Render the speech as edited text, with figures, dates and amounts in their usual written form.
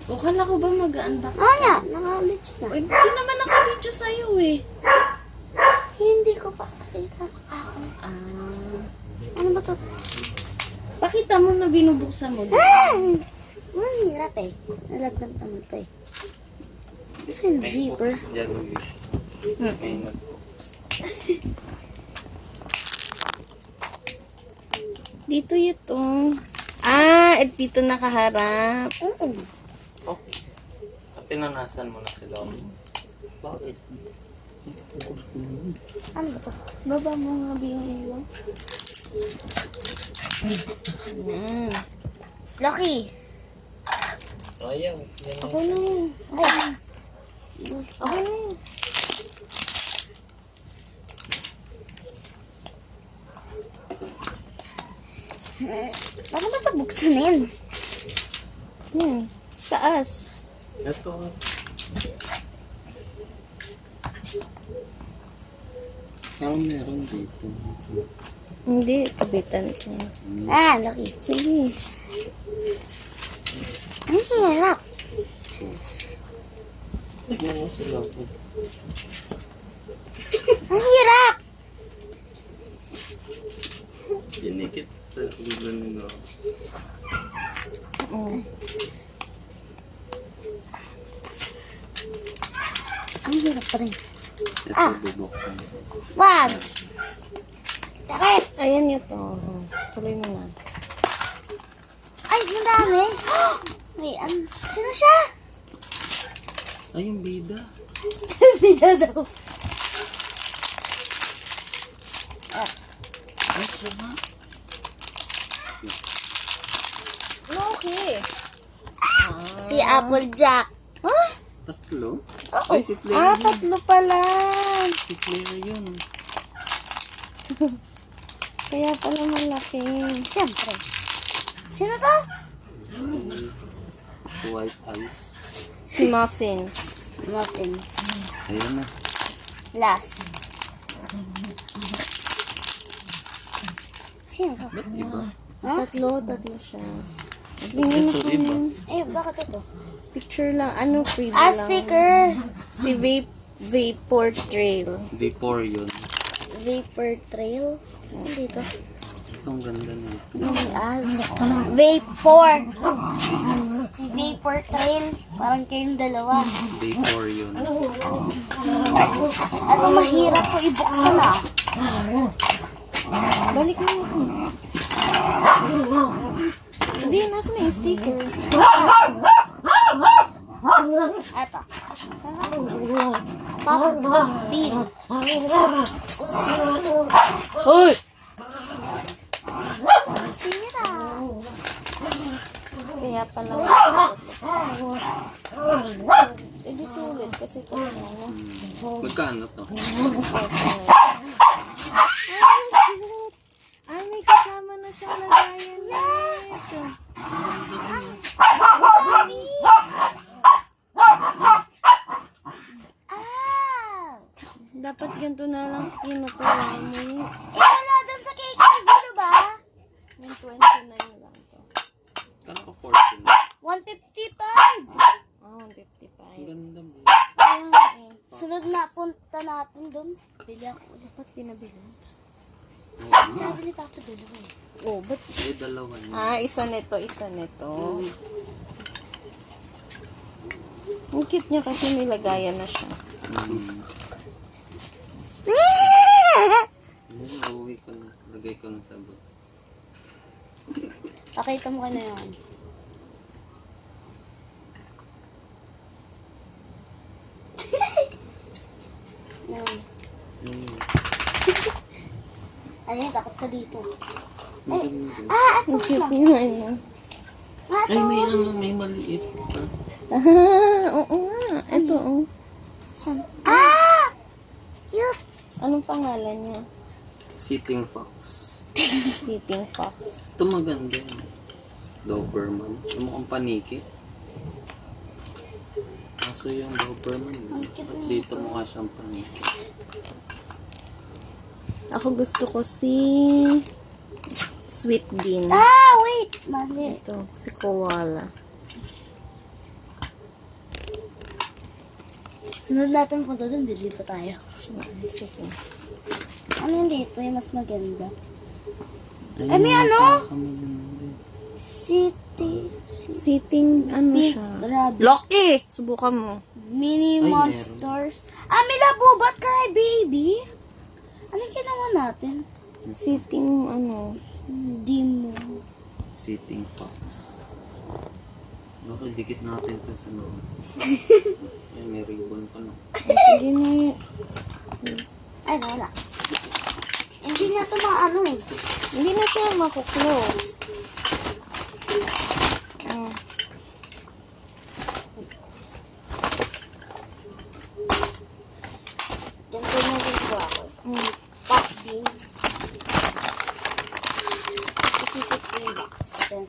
O, kala ko ba mag-unbox? Oo nga, naka-video na. Hindi naman naka-video sa'yo eh. Hindi ko pa nakita ako. Ah. Ano ba to? Pakita mo na binubuksan mo. Mahirap eh. Nalagdag naman to eh. Ito yung zipper. Dito ito. Ah, dito nakaharap. Oo. Okay. Pinanasan mo na sila. Bakit? Ano ba to? Baba mo nga binilo. Yan. Lucky. Ayaw. Okay na yun. Ay. Okay na yun. Paano ba ito buksanin? Yan. Taas. Ito. Parang meron dito. Hindi, kabitan ko. Ah, Lucky. Sige. Ang hirap. Tignan mo sila. Ang hirap. Dinikit sa ulo nila. Oh. Ang hirap pa rin. Ito, Ah. bubuksan. Wag. Sakit. Ayan ito. Tuloy mo na. Ay, ang dami. May sino siya? Ay, yung bida. Bida daw. Ay, siya nga. Okay. Si Applejack. Ah, Tatlo? Oo. Ay, si Claire. tatlo pala. Si Claire yun. Kaya pala malaki. Siyempre. Sino to? Si White Eyes. Si Muffins. Muffins. Ayan na. Last. Sino to? Ba't iba? Tatlo siya. Tingnan mo Ito, kung iba. yun. Eh, bakit ito? Picture lang. Ano, freebie Ah, lang. sticker. Si Vapor Trail. V4 yun. Vapor Trail. Saan dito? Itong ganda na. Vapor. Si Vapor Trail. Parang kayong dalawa. V4 yun. At ang mahirap ko ibuksan ah. Balik mo. Hindi, nasa na yung sticker. Eto. Pop. Bean. Hoy! Sira. Kaya pala. Eh, di sulit kasi ito. Magkano to? Ay, may kasama na siyang lagayan nito. Ah! Dapat ganito na lang kinukuha mo. Eh, wala dun sa cake review, ba? 129 lang to. Kano ko 14? 155. Oh, 155. Ganda mo. Kaya nga eh. Sunod na punta natin dun. Bili ako ulit. Dapat pinabilan. Sabi ni Papa dalawa eh. Oh, ba't? Eh, dalawa niya. Ah, isa nito, isa nito. Ang cute niya kasi may lagayan na siya. Uuwi ko na. Lagay ko ng sabon. Pakita mo ka na yun. Yan. Ay, takot ka dito. Ay, ito Ang cute na. niya, ano. Ay, may ano, may maliit pa. Ah, oo nga. Ito, oh. Saan? Ah! Cute. Anong pangalan niya? Sitting Fox. Sitting Fox. Ito maganda yun. Doberman. Ito mukhang paniki. Kaso yung Doberman, dito mukha siyang paniki. Ako gusto ko si Sweet Bean. Ah, wait. Mali. Ito, si Koala. Sunod natin punta doon, bili pa tayo. Sige. Ano yung dito? Yung mas maganda. Ay, may ano? City. Sitting, ano Big siya? Rabbit. Loki! Subukan mo. Mini Ay, Monsters. Ah, may Labubat Cry Baby. Ano yung ginawa natin? Sitting, ano? Hindi mo. Sitting fox. Bakit dikit natin ito sa loob? Ay, may ribbon pa no. Sige na yun. Ay, wala. Hindi nga ito maano eh. Hindi na siya makuklose.